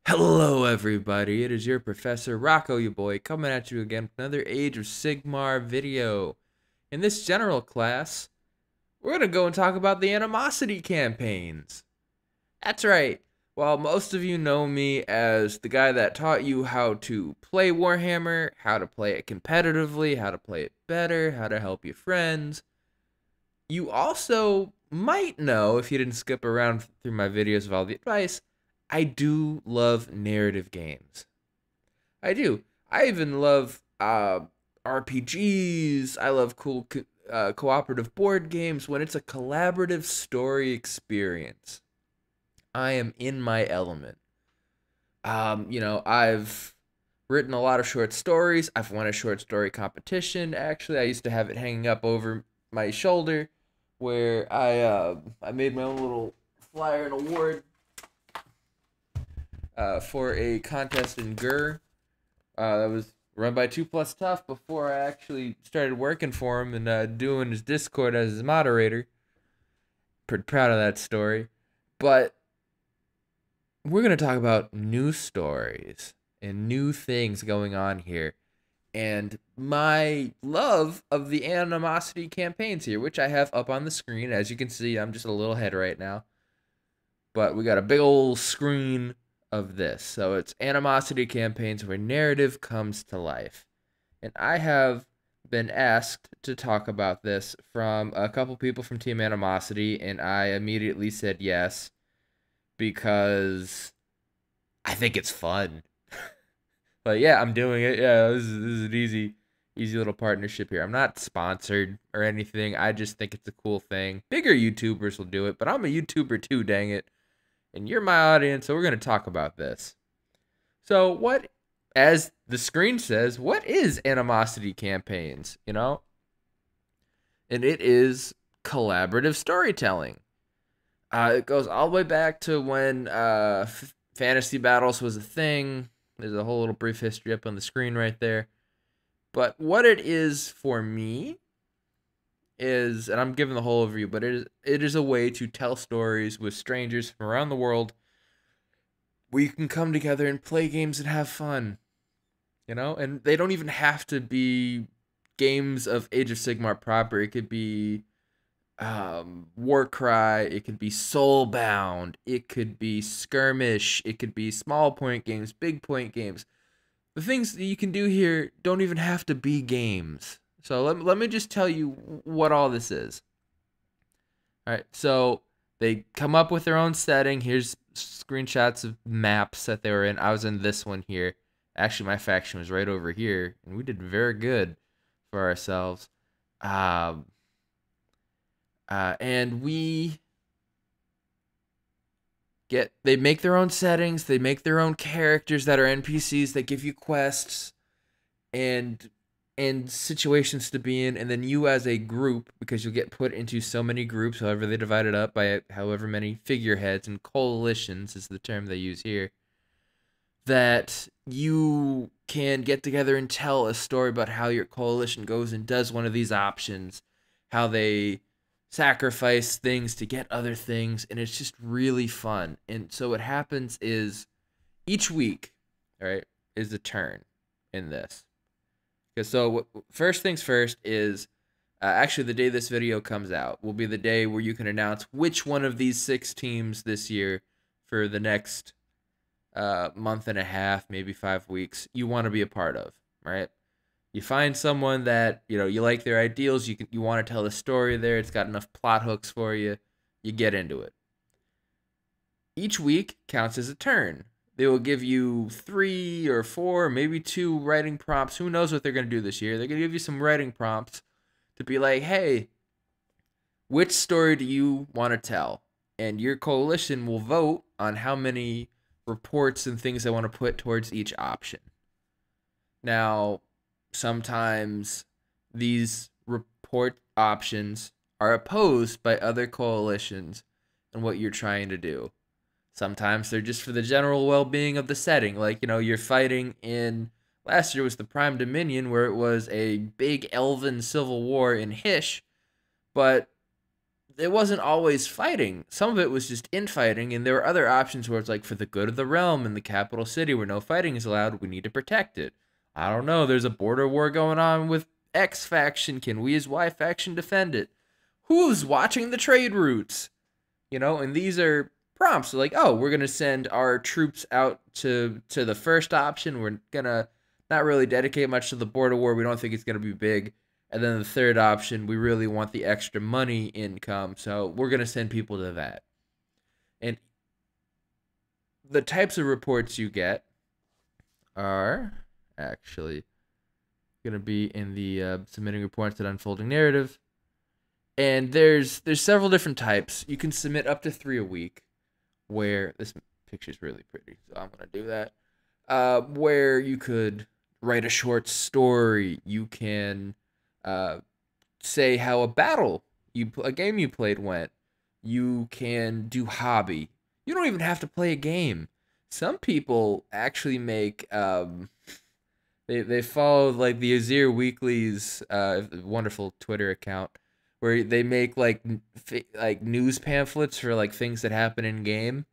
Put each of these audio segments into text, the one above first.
Hello, everybody. It is your Professor Rocco, you boy, coming at you again with another Age of Sigmar video. In this general class, we're going to go and talk about the Animosity Campaigns. That's right. While most of you know me as the guy that taught you how to play Warhammer, how to play it competitively, how to play it better, how to help your friends, you also might know, if you didn't skip around through my videos of all the advice, I do love narrative games. I do. I even love RPGs. I love cool cooperative board games when it's a collaborative story experience. I am in my element. I've written a lot of short stories. I've won a short story competition. Actually, I used to have it hanging up over my shoulder, where I made my own little flyer and award for a contest in Gur. That was run by 2 Plus Tough before I actually started working for him and doing his Discord as his moderator. Pretty proud of that story. But we're going to talk about new stories and new things going on here. And my love of the Animosity campaigns here, which I have up on the screen. As you can see, I'm just a little head right now. But we got a big old screen of this. So it's Animosity Campaigns where narrative comes to life. And I have been asked to talk about this from a couple people from Team Animosity, and I immediately said yes because I think it's fun. But yeah, I'm doing it. Yeah, this is an easy little partnership here. I'm not sponsored or anything. I just think it's a cool thing. Bigger YouTubers will do it, but I'm a YouTuber too, dang it. And you're my audience, so we're going to talk about this. So what, as the screen says, what is Animosity Campaigns, you know? And it is collaborative storytelling. It goes all the way back to when fantasy battles was a thing. There's a whole little brief history up on the screen right there. But what it is for me is, and I'm giving the whole overview, but it is a way to tell stories with strangers from around the world where you can come together and play games and have fun, you know? And they don't even have to be games of Age of Sigmar proper. It could be Warcry, it could be Soulbound, it could be Skirmish, it could be small point games, big point games. The things that you can do here don't even have to be games. So let me just tell you what all this is. All right, so they come up with their own setting. Here's screenshots of maps that they were in. I was in this one here. Actually, my faction was right over here, and we did very good for ourselves. And they make their own settings. They make their own characters that are NPCs. They give you quests and situations to be in, and then you as a group, because you'll get put into so many groups, however they divide it up by however many figureheads, and coalitions is the term they use here, that you can get together and tell a story about how your coalition goes and does one of these options, how they sacrifice things to get other things, and it's just really fun. And so what happens is each week, all right, is a turn in this. Because so first things first is actually the day this video comes out will be the day where you can announce which one of these 6 teams this year for the next month and a half, maybe 5 weeks, you want to be a part of, right? You find someone that you like their ideals, you want to tell a story there, it's got enough plot hooks for you, you get into it. Each week counts as a turn. They will give you 3 or 4, maybe 2 writing prompts. Who knows what they're going to do this year? They're going to give you some writing prompts to be like, hey, which story do you want to tell? And your coalition will vote on how many reports and things they want to put towards each option. Now, sometimes these report options are opposed by other coalitions and what you're trying to do. Sometimes they're just for the general well-being of the setting. Like, you're fighting in... Last year was the Prime Dominion, where it was a big elven civil war in Hysh, but it wasn't always fighting. Some of it was just infighting, and there were other options where it's like, for the good of the realm in the capital city where no fighting is allowed, we need to protect it. I don't know, there's a border war going on with X faction. Can we as Y faction defend it? Who's watching the trade routes? And these are prompts like, oh, we're gonna send our troops out to the first option. We're gonna not really dedicate much to the border war. We don't think it's gonna be big. And then the third option, we really want the extra money income, so we're gonna send people to that. And the types of reports you get are actually gonna be in the submitting reports and unfolding narrative. And there's several different types. You can submit up to 3 a week, where this picture's really pretty, so I'm gonna do that. Where you could write a short story. You can say how a game you played went. You can do hobby. You don't even have to play a game. Some people actually make they follow like the Azir Weekly's wonderful Twitter account, where they make like news pamphlets for like things that happen in game,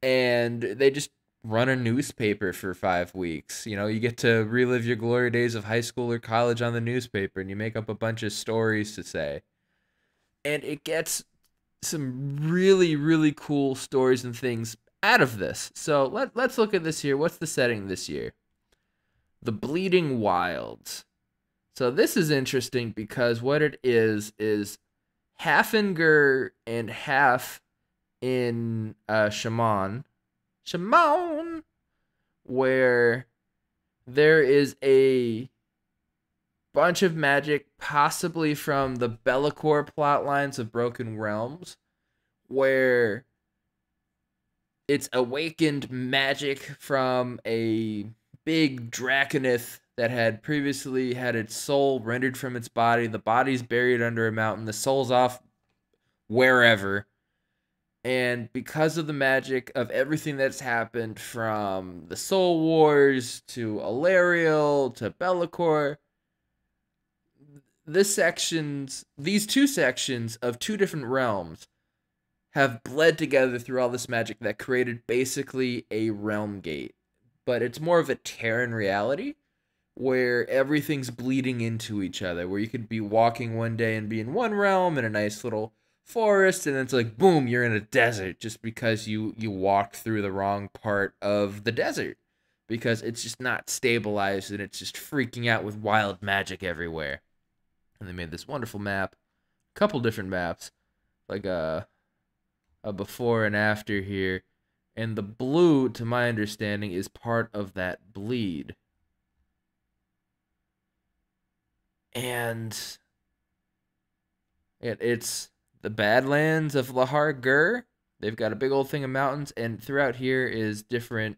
and they just run a newspaper for 5 weeks. You get to relive your glory days of high school or college on the newspaper, and you make up a bunch of stories to say. And it gets some really, really cool stories and things out of this. So let's look at this here. What's the setting this year? The Bleeding Wilds. So this is interesting because what it is half in Gur and half in Shaman, where there is a bunch of magic, possibly from the Be'lakor plot lines of Broken Realms, where it's awakened magic from a big Draconith that had previously had its soul rendered from its body. The body's buried under a mountain. The soul's off wherever. And because of the magic of everything that's happened, from the Soul Wars to Alariel to Be'lakor, these two sections of two different realms have bled together through all this magic that created basically a realm gate. But it's more of a Terran reality, where everything's bleeding into each other, where you could be walking one day and be in one realm in a nice little forest, and then it's like, boom, you're in a desert just because you walked through the wrong part of the desert, because it's just not stabilized and it's just freaking out with wild magic everywhere. And they made this wonderful map, a couple different maps, like a before and after here. And the blue, to my understanding, is part of that bleed. And it's the Badlands of Lahar Gur. They've got a big old thing of mountains, and throughout here is different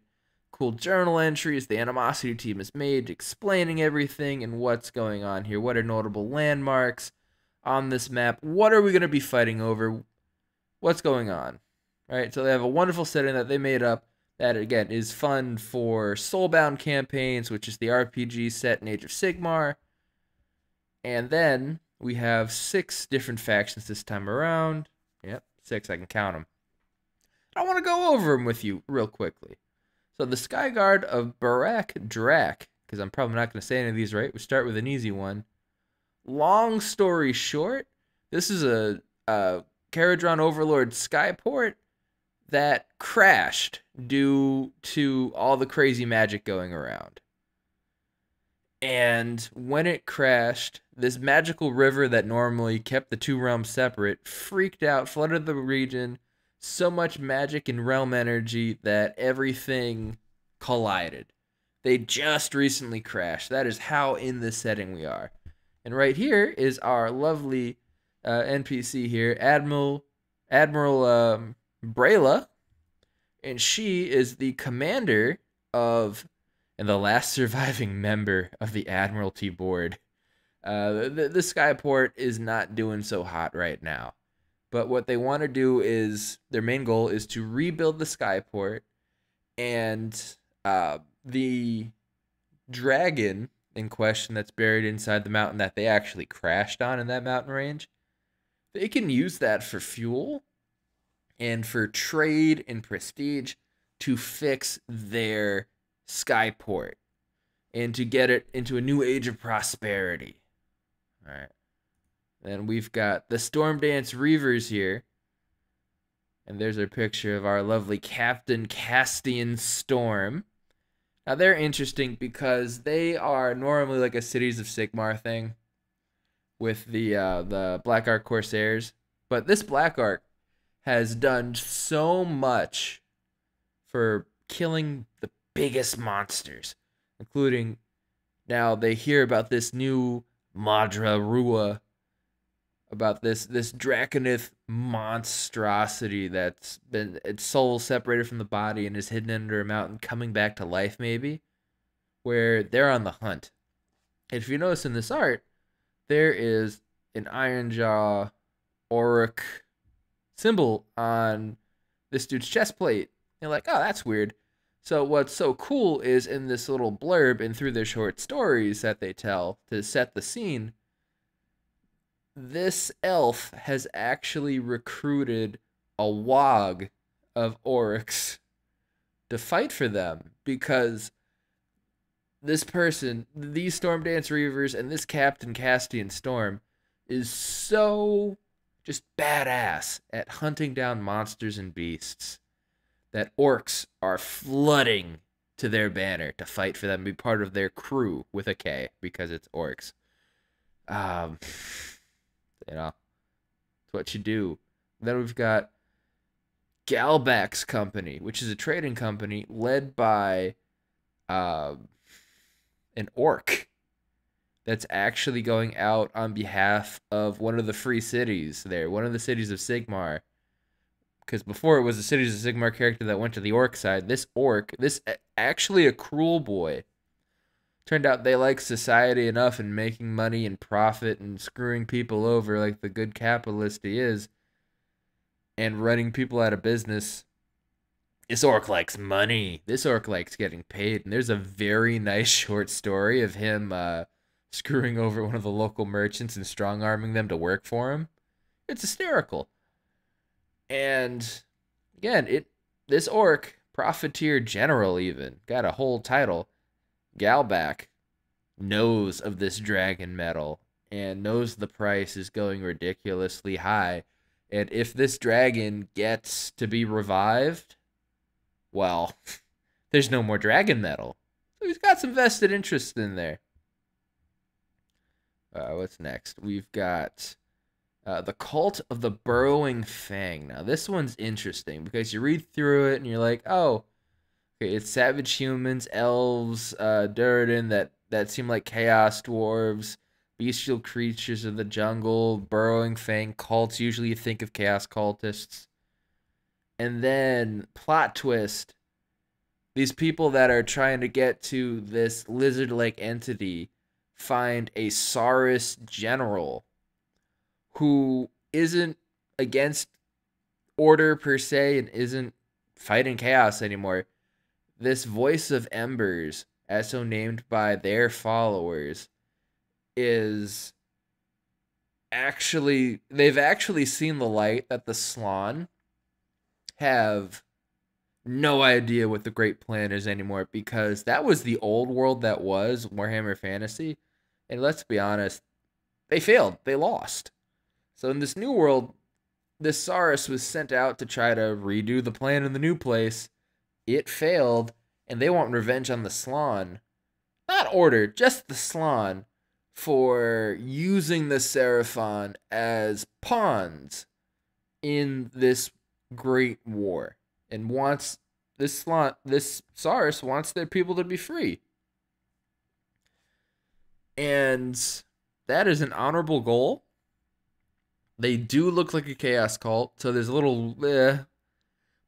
cool journal entries the Animosity team has made explaining everything and what's going on here. What are notable landmarks on this map? What are we going to be fighting over? What's going on? Right? So they have a wonderful setting that they made up that, again, is fun for Soulbound Campaigns, which is the RPG set in Age of Sigmar. And then we have 6 different factions this time around. Yep, 6, I can count them. I want to go over them with you real quickly. So the Skyguard of Barak Drak, because I'm probably not going to say any of these right. We start with an easy one. Long story short, this is a Caradron Overlord Skyport that crashed due to all the crazy magic going around. And when it crashed, this magical river that normally kept the two realms separate freaked out, flooded the region. So much magic and realm energy that everything collided. They just recently crashed. That is how in this setting we are. And right here is our lovely NPC here, Admiral Brayla. And she is the commander of, and the last surviving member of the Admiralty Board. The Skyport is not doing so hot right now. But what they want to do is, their main goal is to rebuild the Skyport, and the dragon in question that's buried inside the mountain that they actually crashed on in that mountain range, they can use that for fuel and for trade and prestige to fix their skyport and to get it into a new age of prosperity. All right. Then we've got the Stormdance Reavers here. And there's a picture of our lovely Captain Castian Storm. Now, they're interesting because they are normally like a Cities of Sigmar thing with the Black Ark Corsairs. But this Black Ark has done so much for killing the biggest monsters, including now they hear about this new Madra Rua, about this Draconith monstrosity that's been its soul separated from the body and is hidden under a mountain, coming back to life maybe, where they're on the hunt. And if you notice in this art, there is an Ironjaw Auric symbol on this dude's chest plate. You're like, oh, that's weird. So what's so cool is in this little blurb and through their short stories that they tell to set the scene, this elf has actually recruited a wog of Oryx to fight for them because this person, these Stormdance Reavers and this Captain Castian Storm is so just badass at hunting down monsters and beasts that orcs are flooding to their banner to fight for them and be part of their crew with a K because it's orcs. You know, it's what you do. Then we've got Galback's company, which is a trading company led by an orc that's actually going out on behalf of one of the free cities there, one of the cities of Sigmar. Because before it was the cities of Sigmar character that went to the orc side. This orc, this actually a cruel boy, turned out they like society enough and making money and profit and screwing people over like the good capitalist he is and running people out of business. This orc likes money. This orc likes getting paid. And there's a very nice short story of him screwing over one of the local merchants and strong-arming them to work for him. It's hysterical. And again, this orc, Profiteer General even, got a whole title. Galback knows of this dragon metal and knows the price is going ridiculously high. And if this dragon gets to be revived, well, there's no more dragon metal. So he's got some vested interest in there. What's next? We've got the Cult of the Burrowing Fang. Now, this one's interesting because you read through it and you're like, oh, okay, it's savage humans, elves, Durden that seem like chaos dwarves, bestial creatures of the jungle, burrowing fang cults. Usually you think of chaos cultists. And then, plot twist, these people that are trying to get to this lizard-like entity find a Saurus general who isn't against order per se and isn't fighting chaos anymore. This voice of embers, as so named by their followers, is actually, they've actually seen the light that the Slann have no idea what the great plan is anymore, because that was the old world that was Warhammer Fantasy, and let's be honest, they failed. They lost. So in this new world, this Saurus was sent out to try to redo the plan in the new place. It failed, and they want revenge on the Slann. Not Order, just the Slann, for using the Seraphon as pawns in this great war. And wants this Saurus wants their people to be free. And that is an honorable goal. They do look like a chaos cult, so there's a little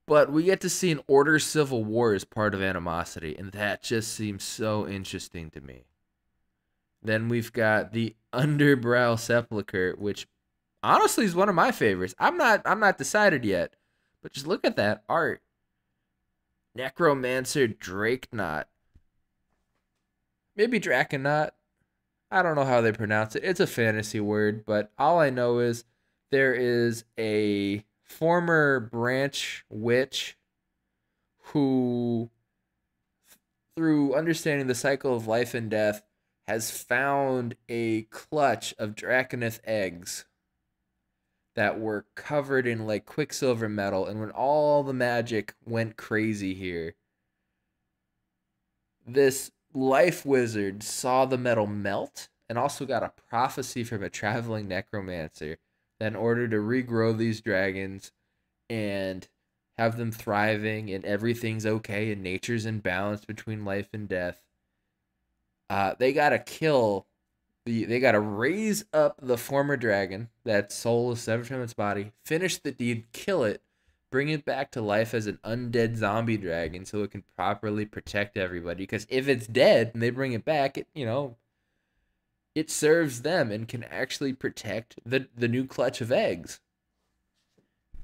but we get to see an Order civil war as part of Animosity, and that just seems so interesting to me. Then we've got the Underbrow Sepulchre, which honestly is one of my favorites. I'm not decided yet, but just look at that art. Necromancer Drakenot. Maybe Drakenot. I don't know how they pronounce it. It's a fantasy word, but all I know is there is a former branch witch who, through understanding the cycle of life and death, has found a clutch of Draconith eggs that were covered in like quicksilver metal. And when all the magic went crazy here, this life wizard saw the metal melt and also got a prophecy from a traveling necromancer that in order to regrow these dragons and have them thriving and everything's okay and nature's in balance between life and death, they gotta they gotta raise up the former dragon, that soul is severed from its body, finish the deed, kill it, bring it back to life as an undead zombie dragon so it can properly protect everybody. Because if it's dead and they bring it back, it serves them and can actually protect the new clutch of eggs.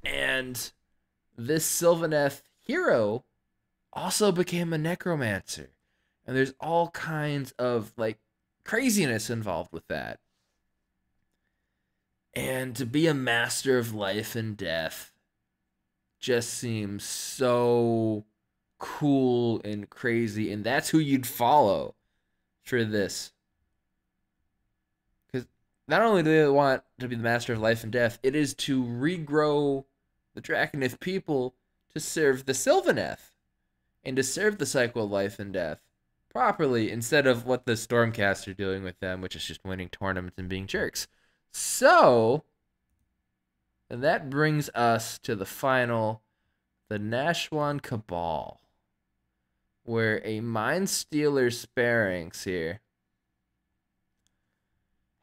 And this Sylvaneth hero also became a necromancer. And there's all kinds of like craziness involved with that. And to be a master of life and death just seems so cool and crazy. And that's who you'd follow for this. Because not only do they want to be the master of life and death, it is to regrow the Draconith people to serve the Sylvaneth and to serve the cycle of life and death properly, instead of what the Stormcast are doing with them, which is just winning tournaments and being jerks. So, and that brings us to the final, the Nashwan Cabal, where a Mind Stealer Sparax here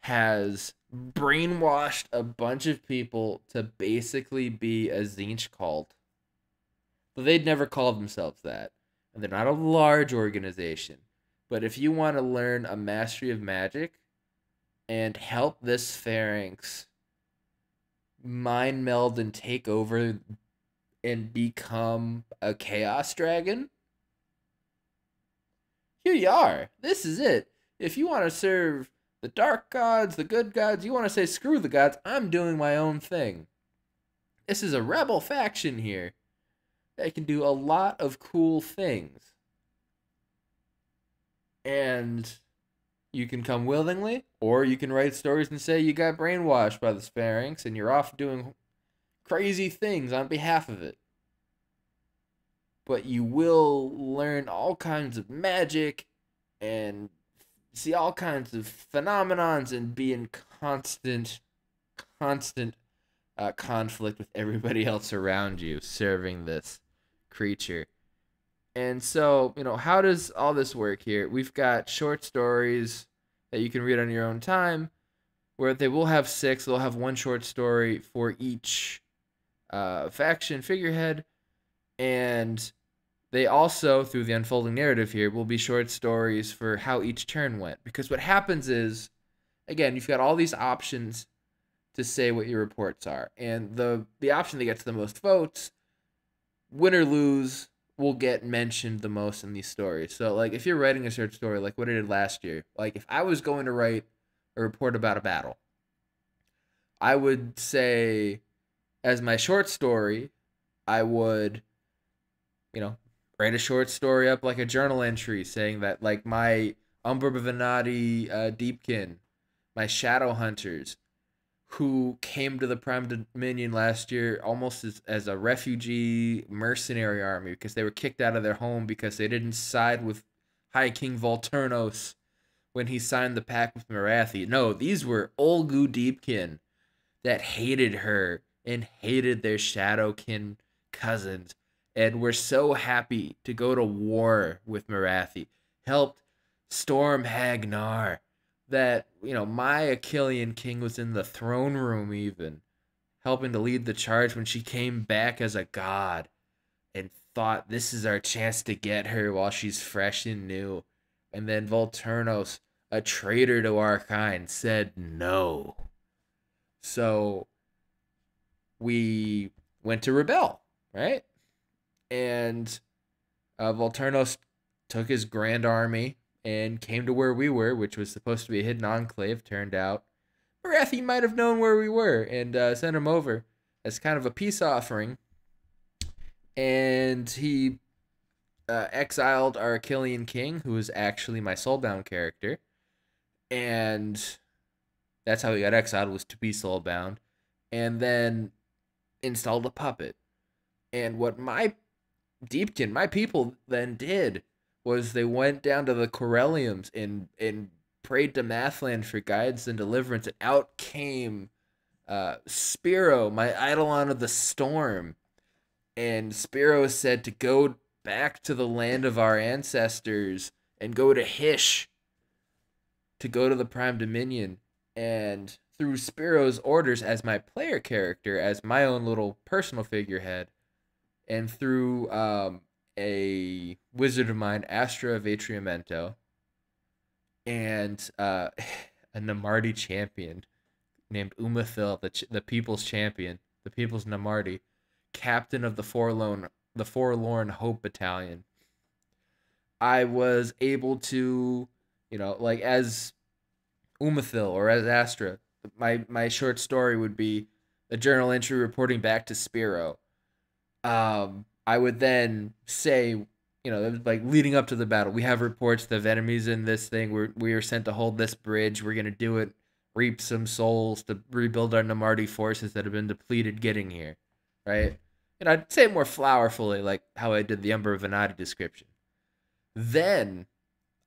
has brainwashed a bunch of people to basically be a Tzeentch cult. But they'd never call themselves that. And they're not a large organization. But if you want to learn a mastery of magic and help this Pharynx mind meld and take over and become a chaos dragon, here you are. This is it. If you want to serve the dark gods, the good gods, you want to say screw the gods, I'm doing my own thing. This is a rebel faction here that can do a lot of cool things. And you can come willingly, or you can write stories and say you got brainwashed by the Pharynx and you're off doing crazy things on behalf of it. But you will learn all kinds of magic and see all kinds of phenomenons and be in constant conflict with everybody else around you serving this creature. And so, how does all this work here? We've got short stories that you can read on your own time, where they will have 6. They'll have one short story for each faction figurehead. And they also, through the unfolding narrative here, will be short stories for how each turn went. Because what happens is, again, you've got all these options to say what your reports are. And the option that gets the most votes, win or lose, will get mentioned the most in these stories. So, like, if you're writing a short story, like what I did last year, like, if I was going to write a report about a battle, I would say, as my short story, I would, write a short story up like a journal entry saying that, like, my Umbra Venati Deepkin, my Shadow Hunters, who came to the Prime Dominion last year almost as a refugee mercenary army because they were kicked out of their home because they didn't side with High King Volturnos when he signed the pact with Marathi. No, these were Olgu Deepkin that hated her and hated their Shadowkin cousins and were so happy to go to war with Marathi, helped storm Hagnar, that, my Achillean king was in the throne room even, helping to lead the charge when she came back as a god and thought this is our chance to get her while she's fresh and new. And then Volturnos, a traitor to our kind, said no. So we went to rebel, right? And Volturnos took his grand army and came to where we were, which was supposed to be a hidden enclave, turned out. Baratheon might have known where we were and sent him over as kind of a peace offering. And he exiled our Achillean king, who was actually my soulbound character. And that's how he got exiled, was to be soulbound. And then installed a puppet. And what my Deepkin, my people, then did was they went down to the Corelliums and prayed to Mathland for guidance and deliverance. And out came Spiro, my Eidolon of the Storm. And Spiro said to go back to the land of our ancestors and go to Hish to go to the Prime Dominion. And through Spiro's orders as my player character, as my own little personal figurehead, and through a wizard of mine, Astra of Atriamento, and a Namarti champion named Umathil, the people's champion, the people's Namarti, captain of the Forlorn Hope Battalion, I was able to, like as Umathil or as Astra, my short story would be a journal entry reporting back to Spiro. I would then say, like leading up to the battle, we have reports of enemies in this thing. We are sent to hold this bridge. We're gonna do it, reap some souls to rebuild our Namarti forces that have been depleted getting here, right? And I'd say it more flowerfully, like how I did the Umber of Venati description. Then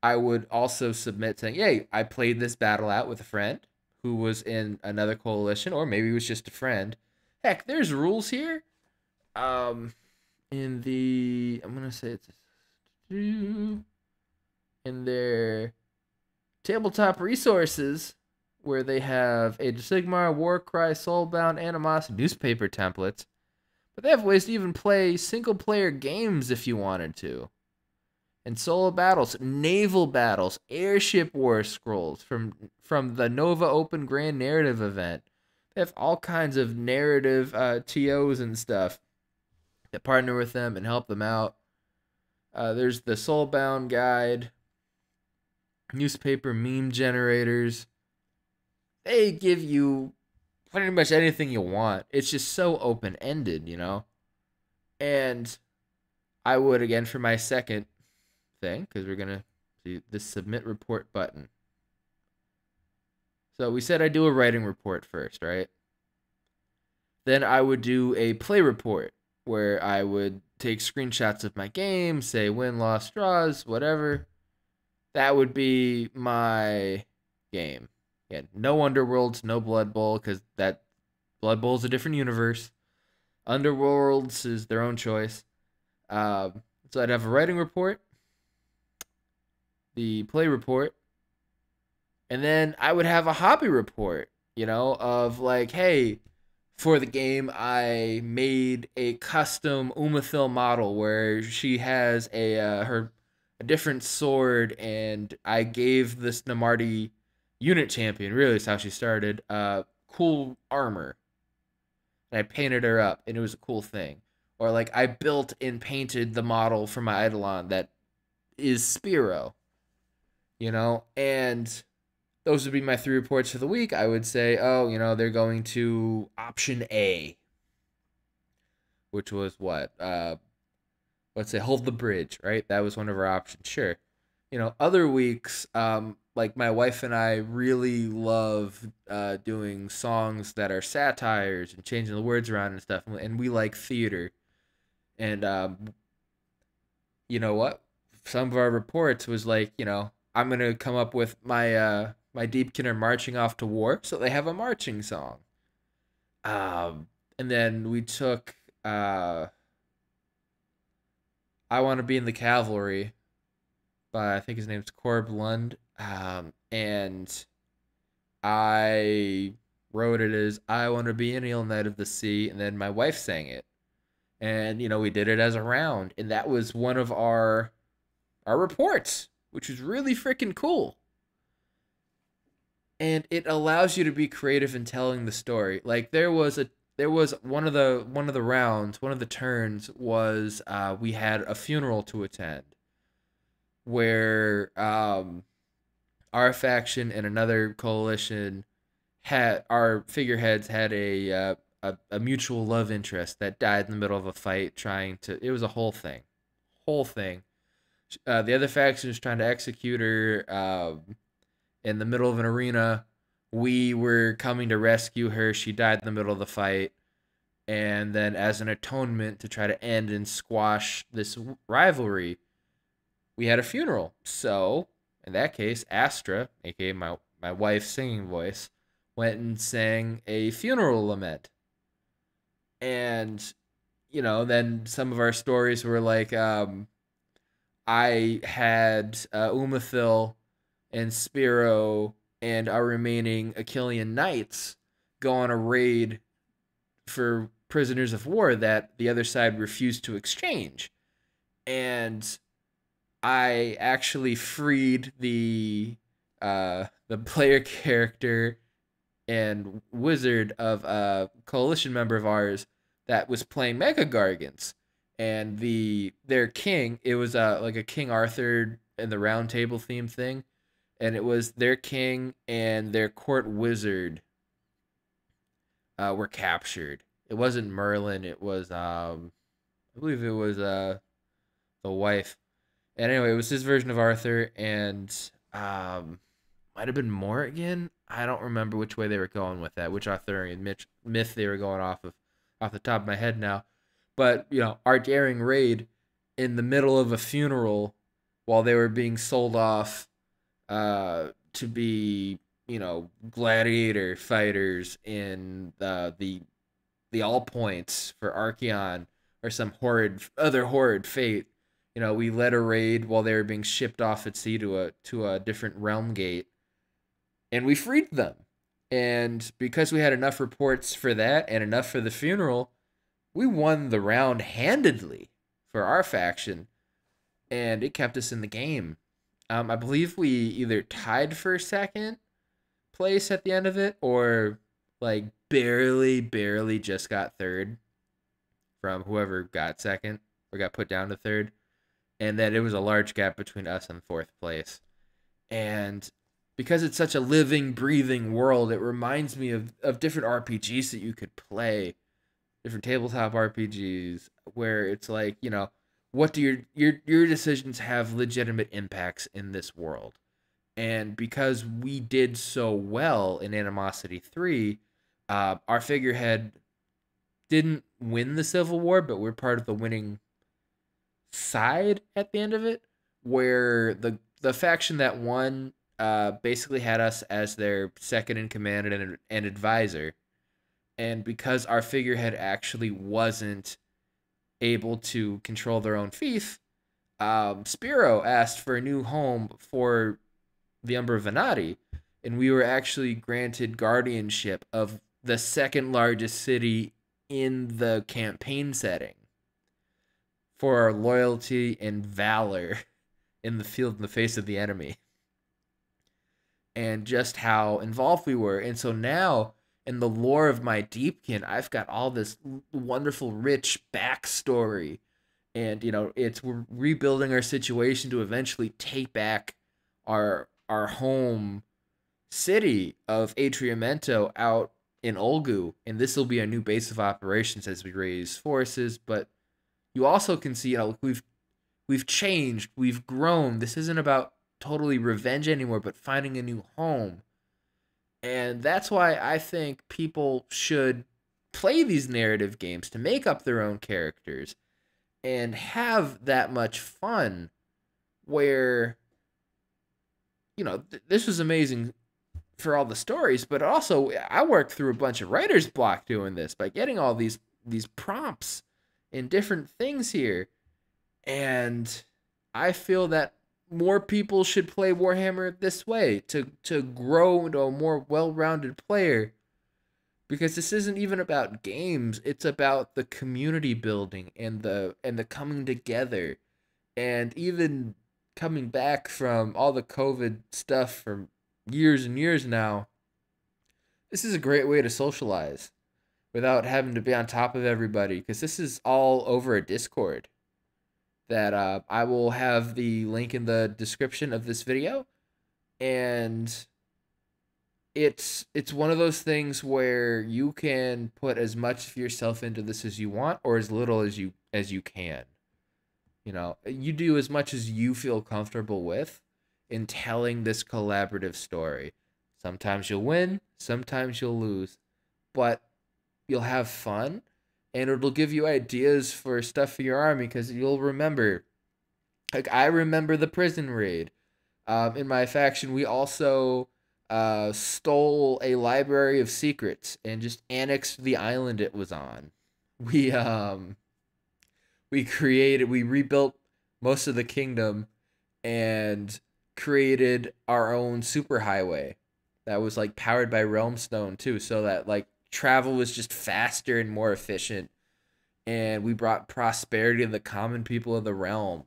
I would also submit saying, "Hey, I played this battle out with a friend who was in another coalition, or maybe it was just a friend. Heck, there's rules here." I'm gonna say it's in their tabletop resources where they have Age of Sigmar, Warcry, Soulbound, Animosity, newspaper templates, but they have ways to even play single player games if you wanted to. And solo battles, naval battles, airship war scrolls from the Nova Open Grand Narrative event. They have all kinds of narrative TOs and stuff that partner with them and help them out. There's the Soulbound guide, newspaper meme generators. They give you pretty much anything you want. It's just so open-ended, And I would, again, for my second thing, because we're going to see the submit report button. So we said I'd do a writing report first, right? Then I would do a play report, where I would take screenshots of my game, say win, loss, draws, whatever. That would be my game. Yeah, no Underworlds, no Blood Bowl, because that Blood Bowl is a different universe. Underworlds is their own choice. So I'd have a writing report, the play report, and then I would have a hobby report, of like, hey, for the game, I made a custom Umathil model where she has a different sword, and I gave this Namarti unit champion, really is how she started, cool armor. And I painted her up, and it was a cool thing. Or like I built and painted the model for my Eidolon that is Spiro, and those would be my 3 reports for the week. I would say, they're going to option A, which was what? Let's say hold the bridge, right? That was one of our options. Sure. Other weeks, like my wife and I really love doing songs that are satires and changing the words around and stuff. And we like theater. And you know what? Some of our reports was like, I'm going to come up with my Deepkin are marching off to war, so they have a marching song. And then we took I Want to Be in the Cavalry by, I think his name's Corb Lund. And I wrote it as I Want to Be an Eel Knight of the Sea, and then my wife sang it. And, we did it as a round, and that was one of our reports, which was really freaking cool. And it allows you to be creative in telling the story. Like there was one of the rounds, one of the turns was we had a funeral to attend, where our faction and another coalition had our figureheads had a mutual love interest that died in the middle of a fight trying to. It was a whole thing. The other faction was trying to execute her in the middle of an arena. We were coming to rescue her. She died in the middle of the fight. And then, as an atonement to try to end and squash this rivalry, we had a funeral. So, in that case, Astra, aka my wife's singing voice, went and sang a funeral lament. And, then some of our stories were like, I had Umathil and Spiro and our remaining Achillean knights go on a raid for prisoners of war that the other side refused to exchange. And I actually freed the player character and wizard of a coalition member of ours that was playing Mega Gargants. And their king, it was like a King Arthur and the Round Table theme thing, and it was their king and their court wizard were captured. It wasn't Merlin. It was I believe it was the wife. And anyway, it was his version of Arthur, and might have been Morrigan. I don't remember which way they were going with that, which Arthurian myth they were going off the top of my head now. But our daring raid in the middle of a funeral while they were being sold off to be gladiator fighters in the all points for Archeon or some horrid fate. We led a raid while they were being shipped off at sea to a different realm gate, and we freed them. And because we had enough reports for that and enough for the funeral, we won the round handedly for our faction, and it kept us in the game. I believe we either tied for second place at the end of it, or like barely just got third from whoever got second or got put down to third. And that it was a large gap between us and fourth place. And because it's such a living, breathing world, it reminds me of different RPGs that you could play, different tabletop RPGs, where it's like, what do your decisions have legitimate impacts in this world? And because we did so well in Animosity 3, our figurehead didn't win the Civil War, but we're part of the winning side at the end of it, where the faction that won basically had us as their second in command and advisor. And because our figurehead actually wasn't able to control their own fief, Spiro asked for a new home for the Umbra Venati, and we were actually granted guardianship of the second largest city in the campaign setting for our loyalty and valor in the field in the face of the enemy, and just how involved we were. And so now, in the lore of my Deepkin, I've got all this wonderful, rich backstory, and we're rebuilding our situation to eventually take back our home city of Atriamento out in Olgu, and this will be a new base of operations as we raise forces. But you also can see, we've changed, we've grown. This isn't about totally revenge anymore, but finding a new home. And that's why I think people should play these narrative games to make up their own characters and have that much fun, where this was amazing for all the stories, but also I worked through a bunch of writer's block doing this by getting all these prompts and different things here. And I feel that more people should play Warhammer this way to grow into a more well-rounded player, because this isn't even about games, it's about the community building and the coming together. And even coming back from all the COVID stuff from years and years now, this is a great way to socialize without having to be on top of everybody, because this is all over a Discord that I will have the link in the description of this video. And it's one of those things where you can put as much of yourself into this as you want or as little as you can. You know, you do as much as you feel comfortable with in telling this collaborative story. Sometimes you'll win, sometimes you'll lose, but you'll have fun and it'll give you ideas for stuff for your army because you'll remember. Like, I remember the prison raid. In my faction, we also stole a library of secrets and just annexed the island it was on. We um we rebuilt most of the kingdom and created our own superhighway that was like powered by realm stone too, so that like travel was just faster and more efficient, and we brought prosperity to the common people of the realm.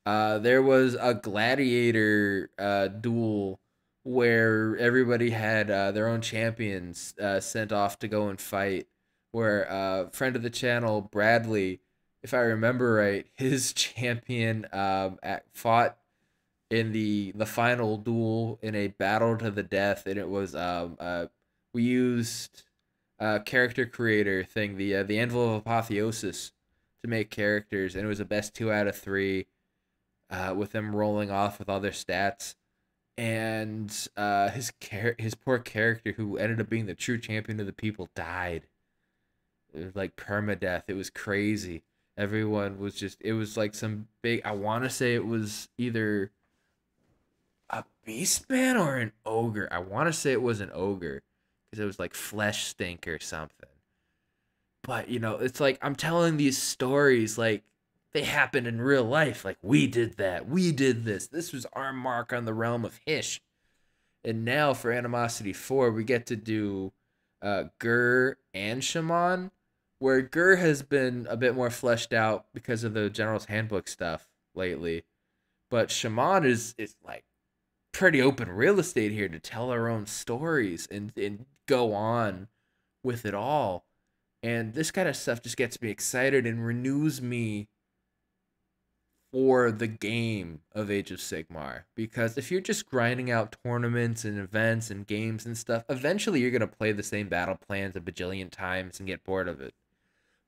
There was a gladiator duel where everybody had their own champions sent off to go and fight. Where friend of the channel, Bradley, if I remember right, his champion fought in the final duel in a battle to the death, and it was we used character creator thing, the Anvil of Apotheosis, to make characters, and it was a best 2 out of 3 with them rolling off with all their stats. And his poor character, who ended up being the true champion of the people, died. It was like permadeath. It was crazy. Everyone was just. It was like some big. I want to say it was either a beast man or an ogre. I want to say it was an ogre because it was like flesh stink or something. But you know, it's like I'm telling these stories like they happened in real life. Like, we did that. We did this. This was our mark on the realm of Hish. And now for Animosity 4, we get to do Gur and Shaman, where Gur has been a bit more fleshed out because of the General's Handbook stuff lately. But Shaman is like pretty open real estate here to tell our own stories and go on with it all. And this kind of stuff just gets me excited and renews me for the game of Age of Sigmar. Because if you're just grinding out tournaments and events and games and stuff, eventually you're going to play the same battle plans a bajillion times and get bored of it.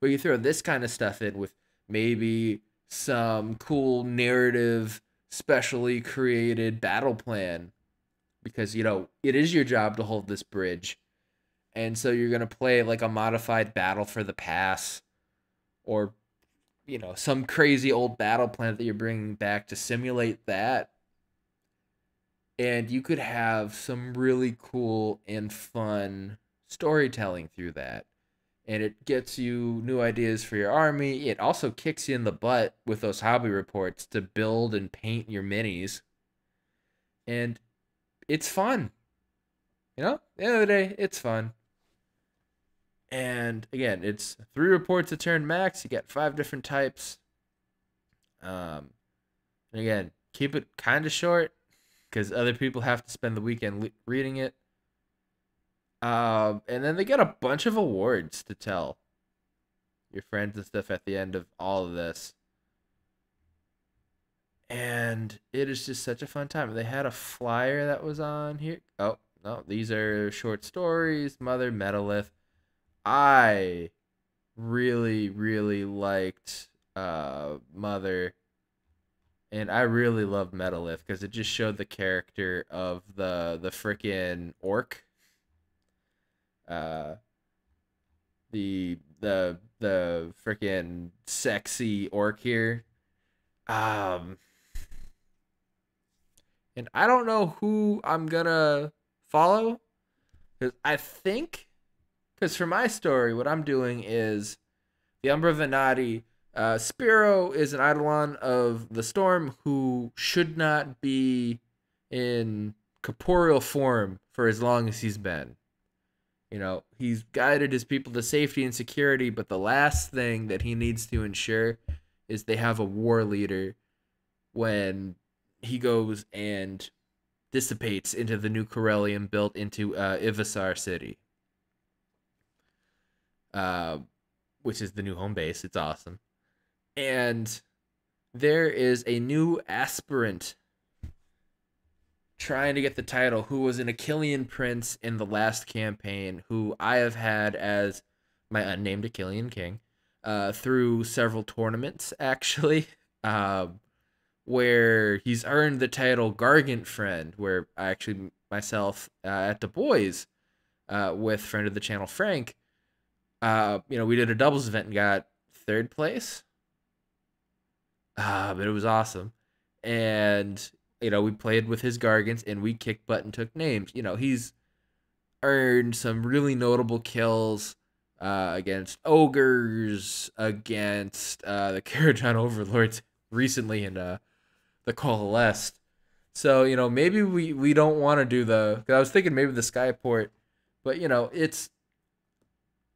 But you throw this kind of stuff in with maybe some cool narrative, specially created battle plan. Because, you know, it is your job to hold this bridge. And so you're going to play like a modified battle for the pass, or you know, some crazy old battle plan that you're bringing back to simulate that. And you could have some really cool and fun storytelling through that. And it gets you new ideas for your army. It also kicks you in the butt with those hobby reports to build and paint your minis. And it's fun. You know, at the end of the day, it's fun. And again, it's 3 reports a turn max. You get 5 different types. And again, keep it kind of short because other people have to spend the weekend reading it. And then they get a bunch of awards to tell your friends and stuff at the end of all of this. And it is just such a fun time. They had a flyer that was on here. Oh, no, these are short stories. Mother, Metalith. I really, really liked Mother, and I really love Metalith because it just showed the character of the freaking orc, uh, the freaking sexy orc here, um, and I don't know who I'm gonna follow because I think. Because for my story, what I'm doing is the Umbra Venati. Spiro is an Eidolon of the Storm who should not be in corporeal form for as long as he's been. You know, he's guided his people to safety and security, but the last thing that he needs to ensure is they have a war leader when he goes and dissipates into the new Corellium built into Ivisar City. Which is the new home base. It's awesome. And there is a new aspirant trying to get the title, who was an Achillean prince in the last campaign, who I have had as my unnamed Achillean king through several tournaments, actually, where he's earned the title Gargant Friend, where I actually, myself, at the boys, with friend of the channel, Frank, we did a doubles event and got third place. But it was awesome. And, we played with his Gargants and we kicked butt and took names. He's earned some really notable kills against ogres, against the Karajan overlords recently in the Coalesced. So, maybe we don't want to do because I was thinking maybe the Skyport, but,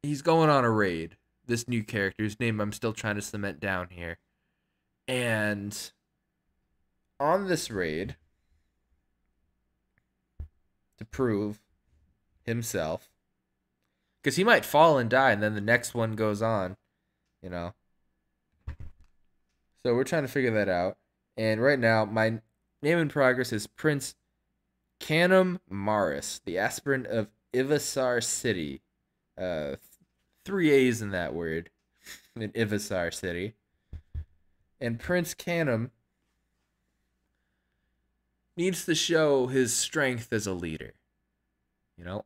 he's going on a raid. This new character, whose name I'm still trying to cement down here. And on this raid, to prove himself, because he might fall and die, and then the next one goes on, So we're trying to figure that out. And right now, my name in progress is Prince Canum Maris, the aspirant of Ivasar City. 3 A's in that word, in Ivasar City. And Prince Canum needs to show his strength as a leader,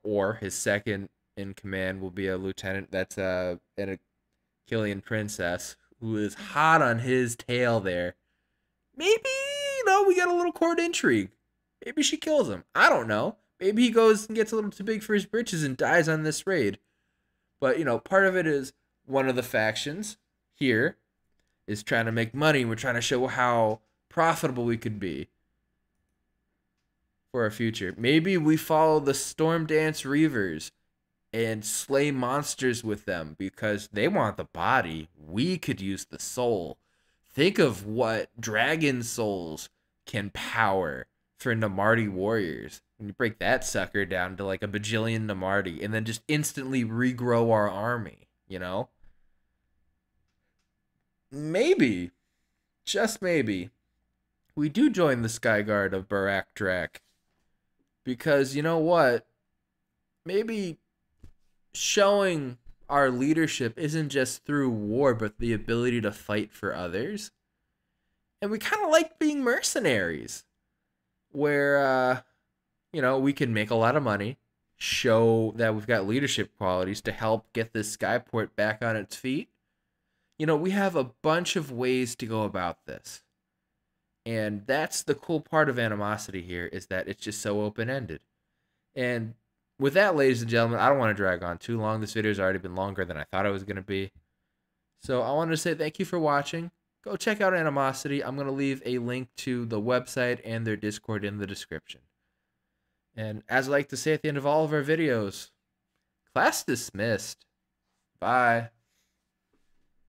or his second in command will be a lieutenant that's an Achillean princess who is hot on his tail there. Maybe, we got a little court intrigue. Maybe she kills him. I don't know. Maybe he goes and gets a little too big for his britches and dies on this raid. But, part of it is one of the factions here is trying to make money. We're trying to show how profitable we could be for our future. Maybe we follow the Storm Dance Reavers and slay monsters with them because they want the body. We could use the soul. Think of what dragon souls can power for Namarti warriors. When you break that sucker down to like a bajillion Namarti and then just instantly regrow our army, Maybe, just maybe, we do join the Skyguard of Barak Drak. Because you know what? Maybe showing our leadership isn't just through war, but the ability to fight for others. And we kind of like being mercenaries, where, we can make a lot of money, show that we've got leadership qualities to help get this Skyport back on its feet. We have a bunch of ways to go about this. And that's the cool part of Animosity here, is that it's just so open-ended. And with that, ladies and gentlemen, I don't want to drag on too long. This video has already been longer than I thought it was going to be. So I wanted to say thank you for watching. Go check out Animosity. I'm going to leave a link to the website and their Discord in the description. And as I like to say at the end of all of our videos, class dismissed. Bye.